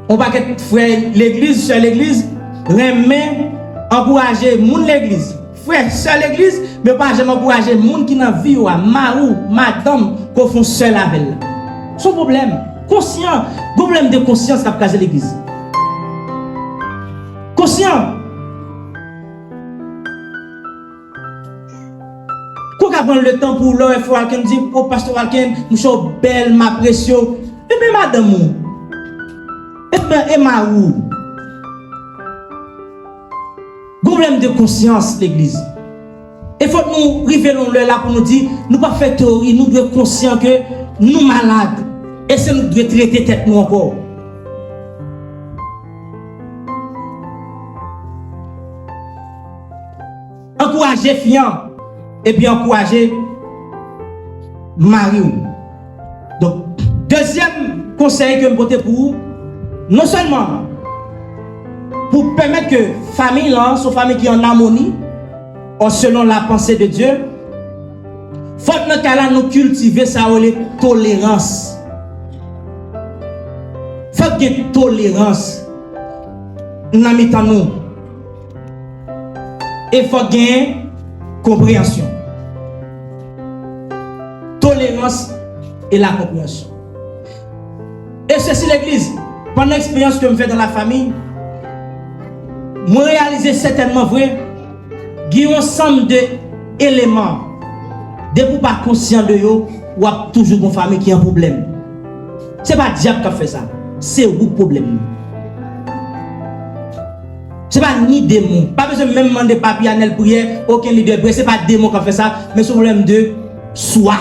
On va que frère l'église, sur l'église, remet encourager moun l'église. Frère, sur l'église, mais pas jamais encourager moun qui n'a vie ou marou, madame, qu'on font seul avec elle. Son problème, conscient, problème de conscience qu'a casé l'église. Conscient. Qu'on va prendre le temps pour l'heure, il faut quelqu'un dire, oh pasteur Walken, nous sommes belles, ma précieuse. Et bien madame, et ma ou. Problème de conscience, l'église. Il faut que nous révélons le là pour nous dire, nous ne pas faire théorie, nous devons être conscients que nous sommes malades. Et c'est nous devons traiter tête nous encore. Encourager fiant et bien encourager mari. Donc, deuxième conseil que je peux pour vous, non seulement pour permettre que famille là, soit famille qui est en harmonie, selon la pensée de Dieu, faut que dans cas là nous cultiver ça la tolérance. Faut qu'il y ait tolérance dans nous. Et faut qu'il y ait compréhension. Tolérance et la compréhension. Et ceci l'église. pendant l'expérience que je fais dans la famille, je réalise certainement vrai, il y a un ensemble d'éléments, de vous pas conscient de eux, ou toujours une famille qui a un problème. Ce n'est pas le diable qui a fait ça, c'est vous le problème. Ce n'est pas ni démon, pas besoin de même demander papier à la prière, aucun leader, ce n'est pas démon qui a fait ça, mais c'est un problème de soi.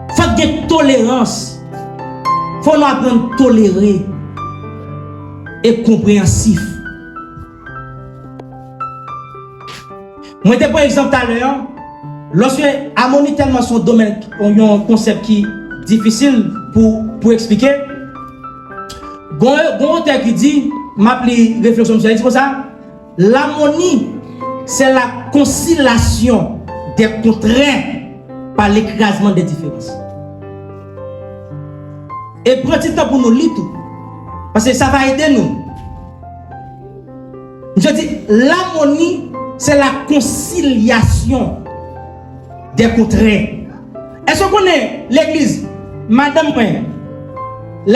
Il faut qu'il y ait tolérance. Il faut nous apprendre à tolérer et compréhensif. Moi, je prends un exemple tout à l'heure. Lorsque harmonie tellement son domaine, on a un concept qui est difficile pour expliquer. Il y a un auteur qui dit, m'appelle réflexion, il dit comme ça, l'harmonie, c'est la conciliation des contraintes par l'écrasement des différences. Et prenez du temps pour nous lire tout. Parce que ça va aider nous. Je dis, l'harmonie, c'est la conciliation des contraintes. Est-ce qu'on connaît l'église? Madame, elle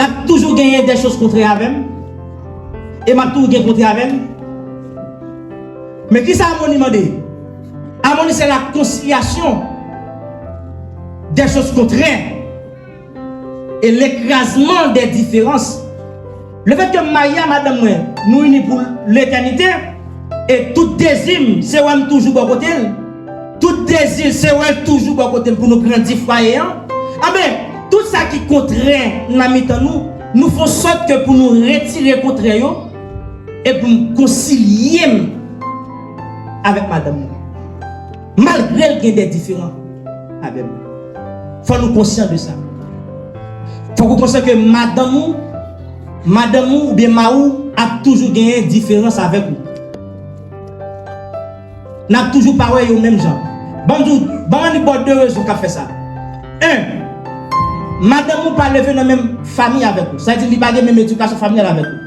a toujours gagné des choses contraires avec elle. Et m'a toujours gagné contraires avec elle. Mais qui ça harmonie m'a dit? Harmonie, c'est la conciliation des choses contraires et l'écrasement des différences. Le fait que Maria, madame, nous unis pour l'éternité, et tout désir, c'est où elle toujours bon côté. Tout désir, c'est où elle toujours bon côté pour nous grandir foyer. Ah ben, tout ça qui contraint nous faisons sorte que pour nous retirer contre eux et pour nous concilier avec madame. Malgré qu'il y ait des différends avec nous. Il faut nous conscients de ça. Il faut nous conscients que madame ou bien Maou a toujours gagné différence avec vous. N'a toujours parlé aux mêmes gens. Bon, il y a deux raisons qu'a fait ça. Un, madame ou pas lever dans la même famille avec vous. Ça veut dire qu'il n'y a pas de même éducation familiale avec vous.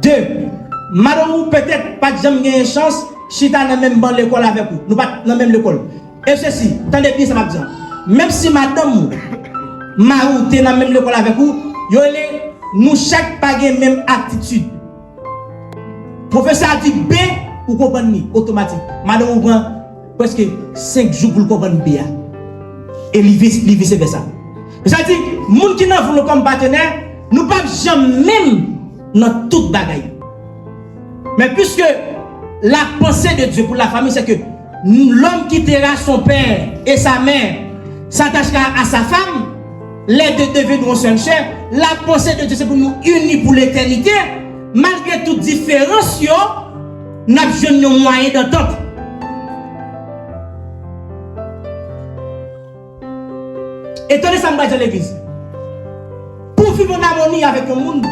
Deux, madame ou peut-être pas jamais gagné chance, chita dans la même bonne l'école avec vous. Nous pas dans la même école. Et ceci, attendez bien ça m'a dit. Même si madame ou Maou est dans la même école avec vous, nous chaque pas la même attitude. Professeur a dit B, vous comprenez automatique. Madame ou prend presque 5 jours pour comprendre B. Et vice versa. Ça dit, les gens qui nous voulons comme partenaire, nous ne pouvons jamais dans toute bagaille. Mais puisque la pensée de Dieu pour la famille, c'est que l'homme quittera son père et sa mère, s'attachera à sa femme, les deux deviendront une seule chair. La pensée de Dieu, c'est pour nous unir pour l'éternité. Malgré toute différence, nous avons un moyen d'entente. Et tenez ça, dans l'église. Pour vivre en harmonie avec le monde,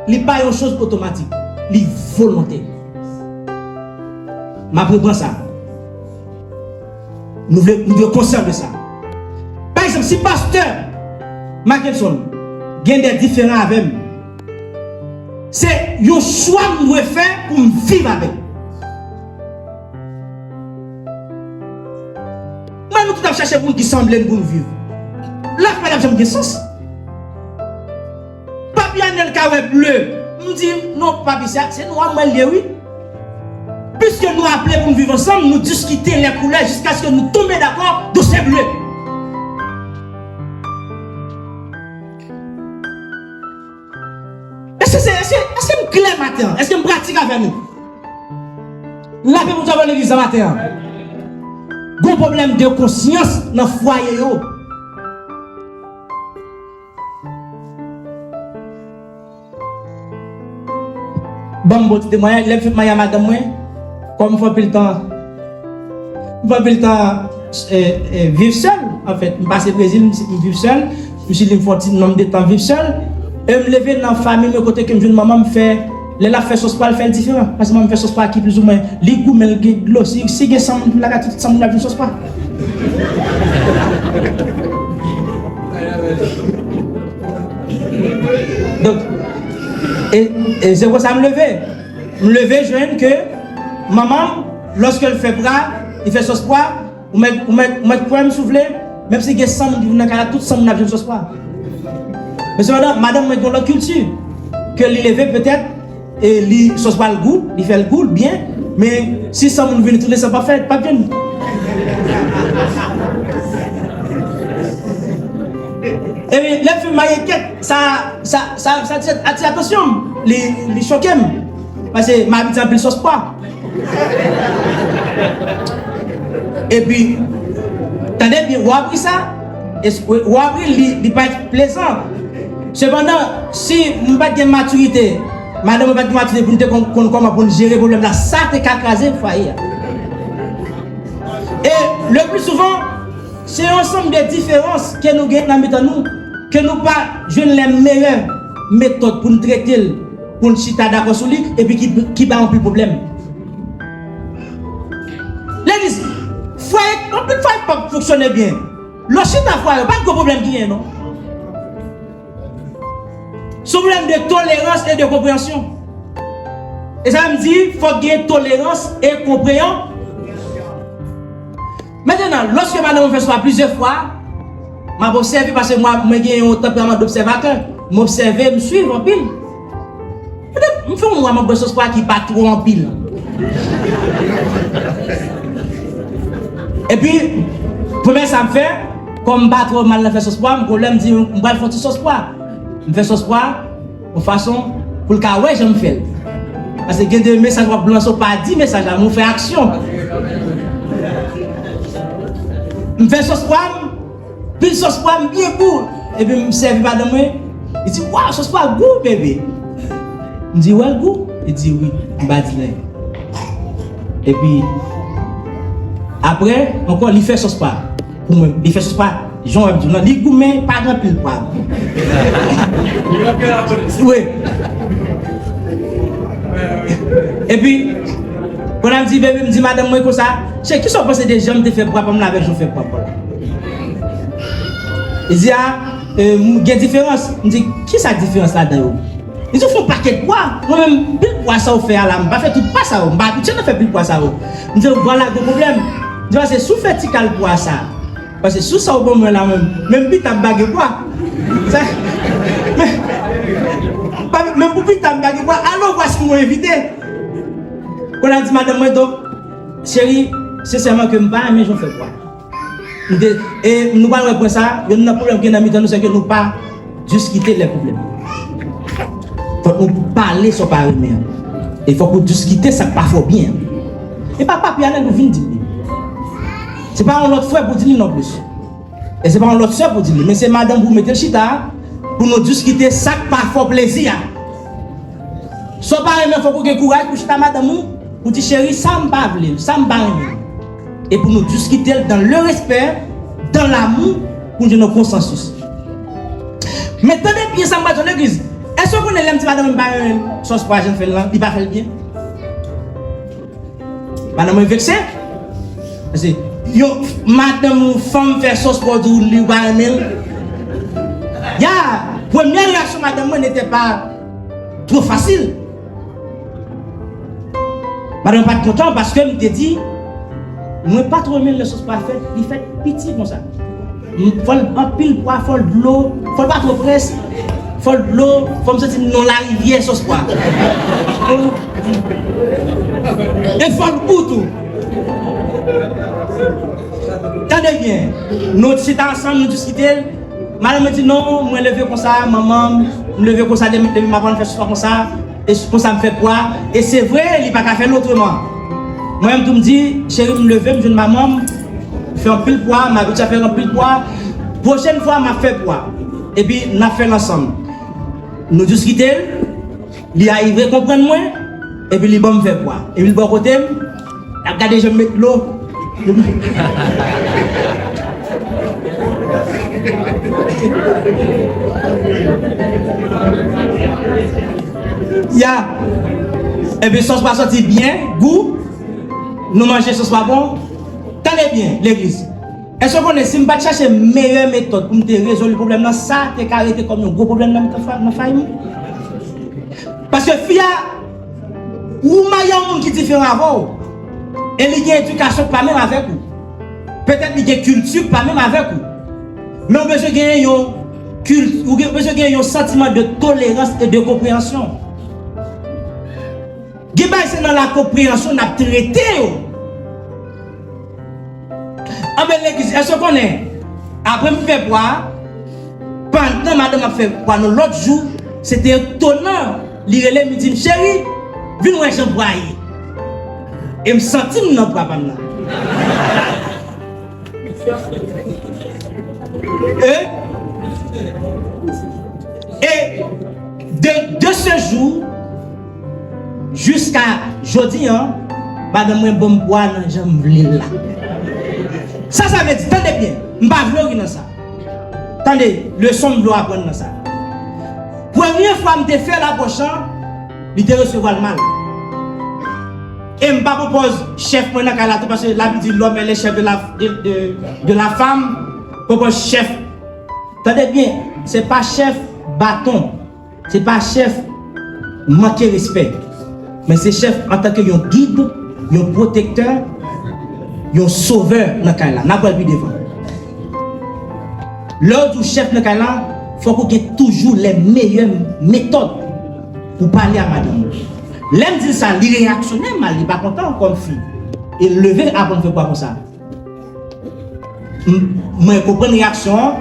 il n'y a pas une chose automatique. Il y a volonté. Je prends ça. Nous sommes conscients de ça. Par exemple, si pasteur Mackelson gagne des différends avec moi, c'est un choix que je fais pour vivre avec. Moi, nous tous chercher pour qui semble pour nous vivre. Là, madame, j'aime bien sens. Papi Anel Kawé bleu. Nous dit non, papi, c'est noir, moi, oui. Puisque nous appelons pour vivre ensemble, nous discuter les couleurs jusqu'à ce que nous tombions d'accord de ces bleus. Est-ce que je clair matin? Est-ce que je pratique avec nous? Là, vous avez l'église matin. Bon problème de conscience dans le foyer. Bon, bon, tu témoignes, les filles, madame, comme il faut plus le temps. Il faut plus le temps vivre seul. En fait, je passe au Brésil, je vis seul. Je suis une fois nombre de temps vivre seul. Et me lever dans la famille, me côté que je maman me fait, les la fait sauce pas, elle fait différent. Parce que maman me fait sauce pas qui plus ou moins, les goûts, mais le l'eau, si il y a 100 la gâte, 100 la sauce pas. Donc, et c'est pour ça me lever. Me lever, je vois que maman, lorsqu'elle fait bras, il fait sauce pois, ou mettre quoi me souffler, même si il y a 100 qui viennent dans la toute 100 la sauce pois. Mais cependant, madame, dans la culture, que l'élever peut-être, et lui, sauce pas le goût, il fait le goût, bien, mais si ça me vient tourner, ça pas fait, pas bien. Et bien, les films maïquettes, ça attire attention, les choquent. Parce que ma vie, c'est sauce pas. Et puis, attendez bien, vous appris ça, et vous appris, il pas être plaisant. Cependant, si vous n'avez pas de maturité, madame, vous n'avez pas de maturité pour gérer le problème là, ça t'est crasé le foyer. Et le plus souvent, c'est ensemble de différences que nous gagnons dans nous, que nous pas jouer les meilleures méthodes pour nous traiter, pour nous chiter d'accord sur lui, et puis qui va remplir le problème. L'église, on peut pas fonctionner bien. Le chita foyer, pas de problème qui est, non? C'est un problème de tolérance et de compréhension. Et ça me dit, il faut qu'il y ait tolérance et compréhension. Maintenant, lorsque madame fait ça plusieurs fois, m'a observé parce que moi, j'ai un tempérament d'observateur, m'observer, me suivre en pile. Je fais moi, je fais ça qui pas trop en pile. Et puis, premier ça me fait, comme pas trop mal faire ce soir, je me dis, je vais faire ce soir. Je fais ce soir, de façon, pour le cas où je me fais. Parce que il y a des messages qui ne sont pas 10 messages, je fais action. Je fais ce soir, puis ce soir, bien goût. Et puis, je me servis pas de moi. Il dit, waouh, ce soir, goût, bébé. Je dis, ouais, goût. Il dit, oui, je vais dire. Et puis, après, encore, il fait ce soir. Il fait ce soir. Jean dit, non, il goût, mais pas grand pile poivre. Oui. Et puis, quand on me dit, bébé, me dit, madame, moi, comme ça, c'est qui sont passés des gens qui font propre, comme avec je fais propre. Il dit, il y a une différence. Je dis, qui est cette différence là-dedans? Ils font un paquet de poids. Moi-même, pile poids ça, on fait à la main. Je fais tout pas ça. Je ne fais plus poids ça. Je dis, voilà le problème. Je dis, c'est sous fait le poids ça. Parce que sous ça, au bon moment là même si tu as bagué quoi. Même pour tu as bagué quoi. Alors, voici mon invité. On a dit, madame, moi, donc, chérie, c'est seulement que je ne pas mais je fais quoi. Et nous parlons pour ça, il y a un problème qui est dans nous, c'est que nous ne pas juste quitter les problèmes. Il faut nous parler sur pareil. Il faut que nous juste quitter ça parfois bien. Et papa, puis nous vient dire. Ce n'est pas un autre frère pour dire non plus. Et ce n'est pas un autre soeur pour dire, mais c'est madame pour mettre le chita pour nous juste quitter ça parfois plaisir. Soit pareil, il faut que nous courage pour chita madame pour dire chérie, ça ne pas voulu, ça ne pas aimer. Et pour nous juste quitter dans le respect, dans l'amour, pour nous nos consensus. Mais tenez bien ça dans l'église. Est-ce que vous avez l'aime si madame ne sauce pas jeune fait là, il va faire bien? Madame est vexée. Parce que madame ou femme fait sauce pour du lui va aimer. Ya, première réaction madame n'était pas trop facile. Madame pas content parce que me dit moi pas trop aimer les sauces pas faites, il fait petit comme ça. Faut un pile poids, faut de l'eau, faut pas trop presse. Faut de l'eau, faut me sentir dans la rivière sauce poids. Et faut le bout tout. Tenez bien, nous sommes ensemble, nous discutons. Madame me dit non, moi lever comme ça, maman, me lever comme ça, depuis ma femme fait ce comme ça, et comme ça me fait quoi. Et c'est vrai, il n'y a pas qu'à faire autrement. Moi-même, tu me dis, chérie, me lever, me dis maman, fais un pile poids, ma vie, ça fait un pile poids. Prochaine fois, m'a fait poids. Et puis, nous avons fait ensemble. Nous discutons, il arrive à comprendre moi, et puis il va me faire poids. Et puis, le bon côté, regardez, je me mets l'eau. Ya, et puis, sauce pas sorti bien, goût. Nous manger ce soit bon. Tenez bien, l'église. Est-ce qu'on est si je ne chercher une meilleure méthode pour résoudre le problème là, ça t'es arrêté comme un gros problème dans la famille. Parce que fia ou un monde qui est différent avant. Et il y a une éducation pas même avec vous. Peut-être qu'il y a une culture pas même avec vous. Mais on veut gagner une Vous avez besoin d'un sentiment de tolérance et de compréhension. C'est dans la compréhension qu'on a traité. L'église, est-ce qu'on est? Après, je fais boire. Pendant madame a fait boire l'autre jour, c'était étonnant. L'irélé me dit, chérie, viens nous échanger boire. Et me sentis non papa là. Et de ce jour jusqu'à jeudi, madame moi bon boire dans jambe là. Ça veut dire, attendez bien, je ne vais pas dans ça. Attendez, le son je dois apprendre dans ça. Première fois que je fais la prochaine, je te recevoir le mal. Et je ne propose chef pour parce que l'habitude l'homme est le chef de la femme. Propose chef. Attendez bien, ce n'est pas chef bâton. Ce n'est pas chef manquer respect. Mais c'est chef en tant que guide, un protecteur, un sauveur dans le cas là. N'a pas le devant. Lors du chef dans le cas là, il faut qu'on ait toujours les meilleures méthodes pour parler à madame. L'aime dit ça, il réactionne mal, il n'est pas content comme fille. Et lever avant de faire quoi comme ça. Moi, je comprends la réaction.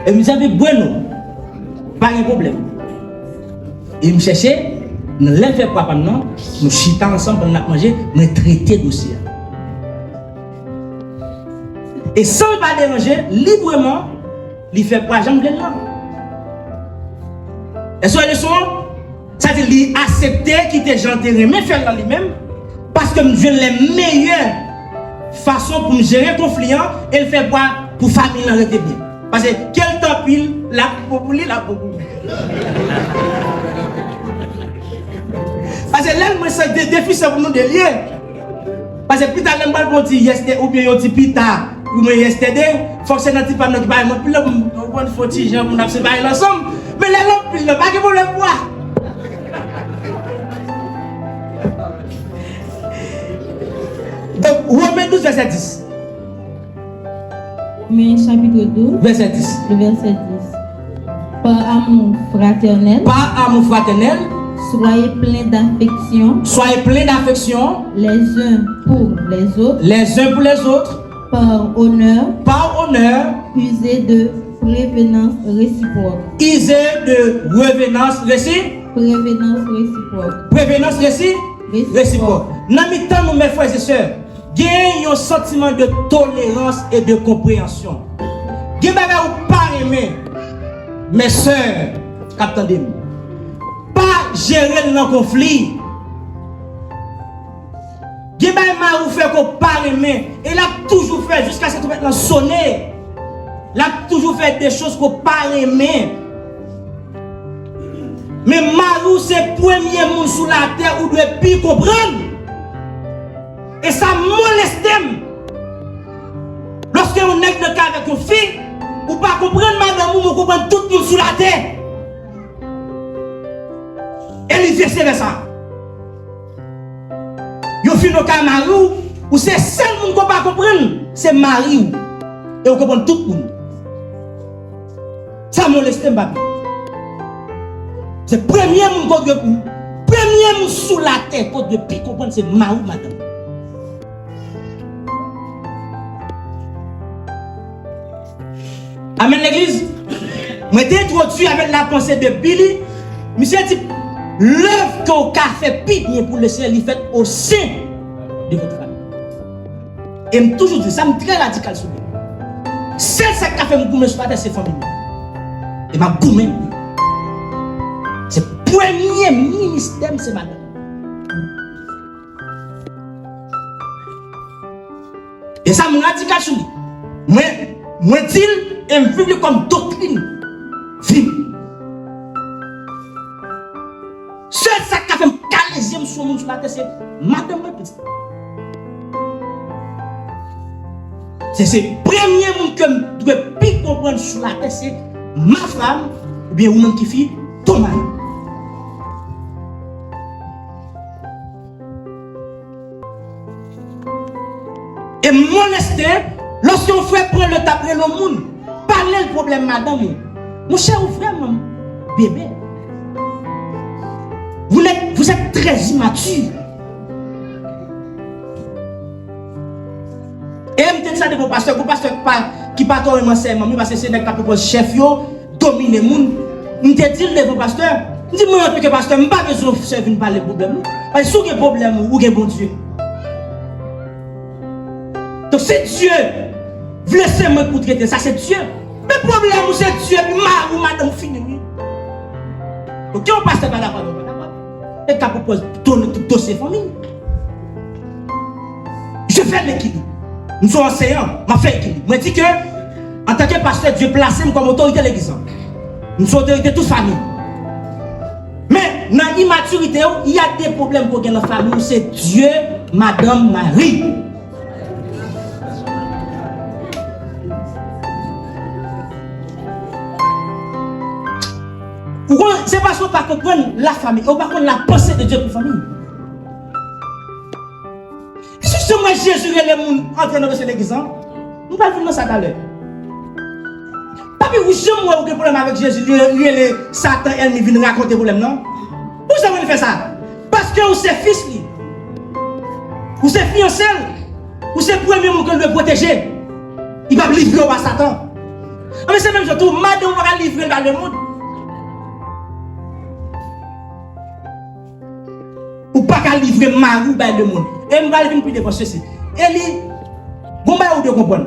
Et je me dis, bueno, pas de problème. Et je me cherchais, je ne fait pas maintenant, nous chitons ensemble pour nous manger, nous traiter le dossier. Et sans ne pas déranger, librement, il fait pas jamais là. Et sur les soins, ça veut dire qu'il accepte qu'il était gentil, mais faire dans lui-même, parce que je les meilleures façons pour me gérer le conflit, et le fait boire pour la famille rester bien. Parce que quel temps pile, la pour lui, la pour lui. Parce que là, c'est des défis, c'est pour nous de lier. Parce que plus tard, les balles vont dire yesterday ou bien ils pita ou bien yesterday, forcément, tu pas notre bail. Moi, plus là, on faut dire, j'ai mon absent bail ensemble. Mais là, non, plus là, pas que vous le voir. Donc, Romains 12, verset 10. Romains chapitre 12, verset 10. Le verset 10. Par amour fraternel. Par amour fraternel. Soyez pleins d'affection. Soyez pleins d'affection. Les uns pour les autres. Les uns pour les autres. Par honneur. Par honneur. Usez de prévenance réciproque. Usez de revenance réciproque. Prévenance réciproque. Prévenance réciproque. Dans mes temps, mes frères et sœurs, gagnez un sentiment de tolérance et de compréhension. Gagnez ou pas aimer mes sœurs, capitaine de pas gérer le conflit. Gagnez ou fait qu'on pas aimer. Et il a toujours fait jusqu'à ce que maintenant sonner. Il a toujours fait des choses qu'on pas aimer. Mais Marou, c'est le premier monde sur la terre où doit plus comprendre. Et ça moleste. Lorsque on est dans le cas avec une fille, ou pas comprendre madame, ou comprendre tout le monde sur la terre. Et il vice versa. Yo fin au cas Marou, ou c'est seul monde qu'on pas comprendre, c'est Marie. Et on comprend tout le monde. Ça moleste papi. C'est le premier monde sous la terre pour de plus comprendre, c'est Maou, madame. Amen l'église. Je m'étais introduit avec la pensée de Billy. Monsieur dit, l'œuvre qu'on a fait pitié pour le Seigneur, il fait au sein de votre famille. Et je toujours dit, ça me très radical sur lui. C'est ça qui a fait me sur la terre, c'est famille. Et ma goumé. C'est le premier ministère, c'est madame. Et ça me radical sur lui. Moi, dis, et me vivre comme doctrine. Vive. Seul ça qui a fait me caler sur mon sur la terre, c'est madame petite. C'est le premier monde que je dois plus comprendre sur la terre, c'est ma femme, ou bien ou qui fait ton mari. Et mon instinct, lorsqu'on fait prendre le tableau le monde, parler le problème madame, Mon cher, vraiment, bébé. Vous êtes très immature. Et je me ça de vos pasteurs qui ne partent pas enseignement, parce que c'est un chef, dominer les gens. Je te dis de vos pasteurs, je dis moi en tant que pasteur, je n'ai pas besoin de servir par les problèmes. Parce que si vous avez un problème, vous avez un bon Dieu. Donc c'est Dieu. Vous laissez moi pour traiter ça, c'est Dieu. Mais le problème, c'est Dieu, puis ou madame fini. Donc quand on passe par la parole, et qu'on propose tout dossier famille. Je fais l'équilibre. Nous sommes enseignants, je fais l'équilibre. Je dis que, en tant que pasteur, Dieu place comme autorité de l'église. Nous sommes autorité de toute famille. Mais dans l'immaturité, il y a des problèmes pour la famille. C'est Dieu, Madame Marie. C'est parce qu'on ne comprend pas la famille, on ne comprend pas la pensée de Dieu pour la famille. Si moi Jésus et les gens entrent dans l'église, nous ne parlons pas de ça tout à l'heure. Papi, vous jamais eu un problème avec Jésus, les Satan, ennemi viennent raconter des problèmes, non? Pourquoi vous faites ça? Parce que vous êtes fils, vous êtes fiancé, vous êtes le premier monde que vous protéger. Il va livrer à Satan. Mais c'est même surtout, madame va livrer dans le monde. Ou pas qu'à livrer Marie dans le monde. Et je vais vous dire ceci. Et bon, vous devez comprendre.